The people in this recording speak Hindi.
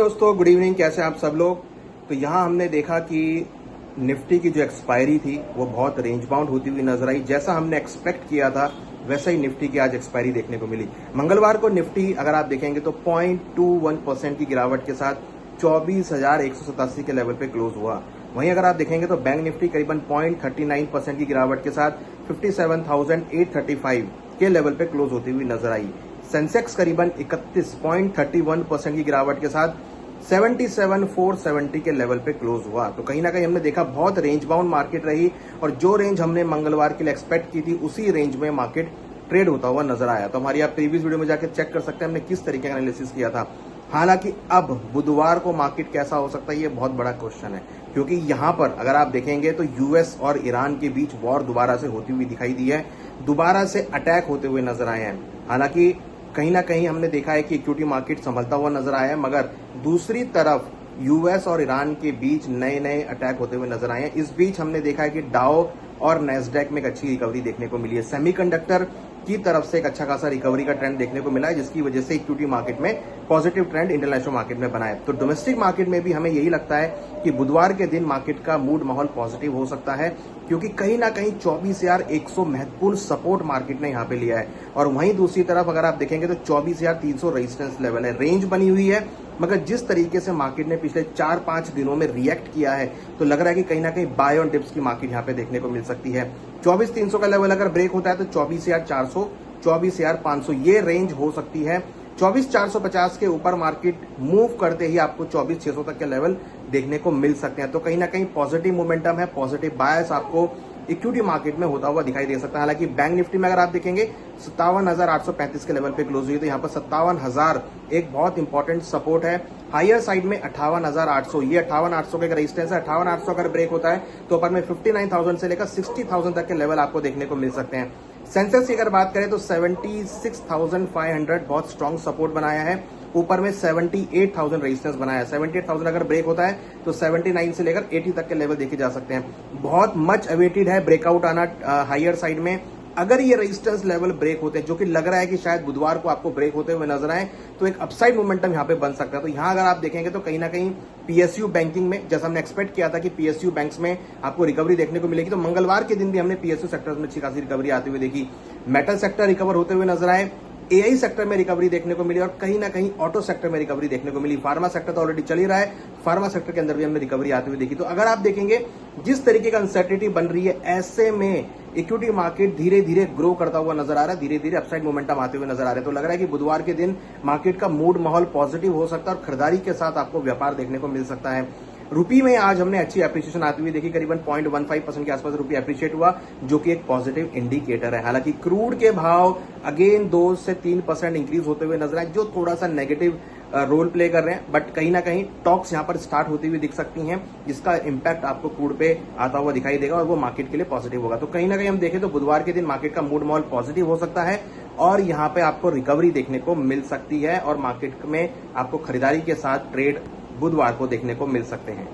दोस्तों, गुड इवनिंग। कैसे आप सब लोग। तो यहाँ हमने देखा कि निफ्टी की जो एक्सपायरी थी वो बहुत रेंज बाउंड होती हुई नजर आई। जैसा हमने एक्सपेक्ट किया था वैसा ही निफ्टी की आज एक्सपायरी देखने को मिली। मंगलवार को निफ्टी अगर आप देखेंगे तो 0.21% की गिरावट के साथ 24,187 के लेवल पे क्लोज हुआ। वहीं अगर आप देखेंगे तो बैंक निफ्टी करीबन 0.39% की गिरावट के साथ 57,835 के लेवल पे क्लोज होती हुई नजर आई। सेंसेक्स करीबन 31.31% की गिरावट के साथ 77,470 के लेवल पे क्लोज हुआ। तो कहीं ना कहीं हमने देखा बहुत रेंज बाउंड मार्केट रही और जो रेंज हमने मंगलवार के लिए एक्सपेक्ट की थी उसी रेंज में मार्केट ट्रेड होता हुआ नजर आया। तो हमारी आप प्रीवियस वीडियो में जाकर चेक कर सकते हैं हमने किस तरीके का एनालिसिस किया था। हालांकि अब बुधवार को मार्केट कैसा हो सकता है ये बहुत बड़ा क्वेश्चन है, क्योंकि यहां पर अगर आप देखेंगे तो यूएस और ईरान के बीच वॉर दोबारा से होती हुई दिखाई दी है, दोबारा से अटैक होते हुए नजर आए हैं। हालांकि कहीं ना कहीं हमने देखा है कि इक्विटी मार्केट संभलता हुआ नजर आया है, मगर दूसरी तरफ यूएस और ईरान के बीच नए नए अटैक होते हुए नजर आए हैं। इस बीच हमने देखा है कि डाउ और नेस्डैक में एक अच्छी रिकवरी देखने को मिली है। सेमीकंडक्टर की तरफ से एक अच्छा खासा रिकवरी का ट्रेंड देखने को मिला है, जिसकी वजह से इक्विटी मार्केट में पॉजिटिव ट्रेंड इंटरनेशनल मार्केट में बना है। तो डोमेस्टिक मार्केट में भी हमें यही लगता है कि बुधवार के दिन मार्केट का मूड माहौल पॉजिटिव हो सकता है, क्योंकि कहीं ना कहीं 24,100 महत्वपूर्ण सपोर्ट मार्केट ने यहां पे लिया है। और वहीं दूसरी तरफ अगर आप देखेंगे तो 24,300 रेजिस्टेंस लेवल है। रेंज बनी हुई है, मगर जिस तरीके से मार्केट ने पिछले 4-5 दिनों में रिएक्ट किया है तो लग रहा है कि कहीं ना कहीं बाय ऑन डिप्स की मार्केट यहां पे देखने को मिल सकती है। 24,300 का लेवल अगर ब्रेक होता है तो 24,400, 24,500 ये रेंज हो सकती है। 24,450 के ऊपर मार्केट मूव करते ही आपको 24,600 तक के लेवल देखने को मिल सकते हैं। तो कहीं ना कहीं पॉजिटिव मोमेंटम है, पॉजिटिव बायस आपको इक्विटी मार्केट में होता हुआ दिखाई दे सकता है। हालांकि बैंक निफ्टी में अगर आप देखेंगे 57,835 के लेवल पे क्लोज हुई, तो यहाँ पर 57,000 एक बहुत इंपॉर्टेंट सपोर्ट है। हायर साइड में 58,800, ये 58,800 का रेजिस्टेंस है। 58,800 अगर ब्रेक होता है तो ऊपर में 59,000 से लेकर 60,000 तक के लेवल आपको देखने को मिल सकते हैं। सेंसेक्स की अगर बात करें तो 76,500 बहुत स्ट्रॉन्ग सपोर्ट बनाया है। ऊपर में 78,000 रेजिस्टेंस बनाया है। 78,000 अगर ब्रेक होता है तो 79 से लेकर 80 तक के लेवल देखे जा सकते हैं। बहुत मच अवेटेड है ब्रेकआउट आना हायर साइड में। अगर ये रेजिस्टेंस लेवल ब्रेक होते हैं, जो कि लग रहा है कि शायद बुधवार को आपको ब्रेक होते हुए नजर आए, तो एक अपसाइड मोमेंटम यहां पे बन सकता है। तो यहां अगर आप देखेंगे तो कहीं ना कहीं पीएसयू बैंकिंग में, जैसा हमने एक्सपेक्ट किया था कि पीएसयू बैंक्स में आपको रिकवरी देखने को मिलेगी, तो मंगलवार के दिन भी हमने पीएसयू सेक्टर में अच्छी खासी रिकवरी आती हुई देखी। मेटल सेक्टर रिकवर होते हुए नजर आए, एआई सेक्टर में रिकवरी देखने को मिली और कहीं ना कहीं ऑटो सेक्टर में रिकवरी देखने को मिली। फार्मा सेक्टर तो ऑलरेडी चल ही रहा है, फार्मा सेक्टर के अंदर भी हमने रिकवरी आती हुई देखी। तो अगर आप देखेंगे जिस तरीके का अनसर्टेनिटी बन रही है, ऐसे में इक्विटी मार्केट धीरे धीरे ग्रो करता हुआ नजर आ रहा है, धीरे धीरे अपसाइड मोमेंटम आते हुए नजर आ रहे हैं। तो लग रहा है कि बुधवार के दिन मार्केट का मूड माहौल पॉजिटिव हो सकता है और खरीदारी के साथ आपको व्यापार देखने को मिल सकता है। रुपी में आज हमने अच्छी एप्रिसिएशन आती हुई देखी, करीबन 0.15% के आसपास रुपी एप्रिशिएट हुआ, जो कि एक पॉजिटिव इंडिकेटर है। हालांकि क्रूड के भाव अगेन 2 से 3% इंक्रीज होते हुए नजर आए, जो थोड़ा सा नेगेटिव रोल प्ले कर रहे हैं, बट कहीं ना कहीं टॉक्स यहां पर स्टार्ट होती हुई दिख सकती हैं, जिसका इंपैक्ट आपको क्रूड पे आता हुआ दिखाई देगा और वो मार्केट के लिए पॉजिटिव होगा। तो कहीं ना कहीं हम देखें तो बुधवार के दिन मार्केट का मूड माहौल पॉजिटिव हो सकता है और यहां पे आपको रिकवरी देखने को मिल सकती है और मार्केट में आपको खरीदारी के साथ ट्रेड बुधवार को देखने को मिल सकते हैं।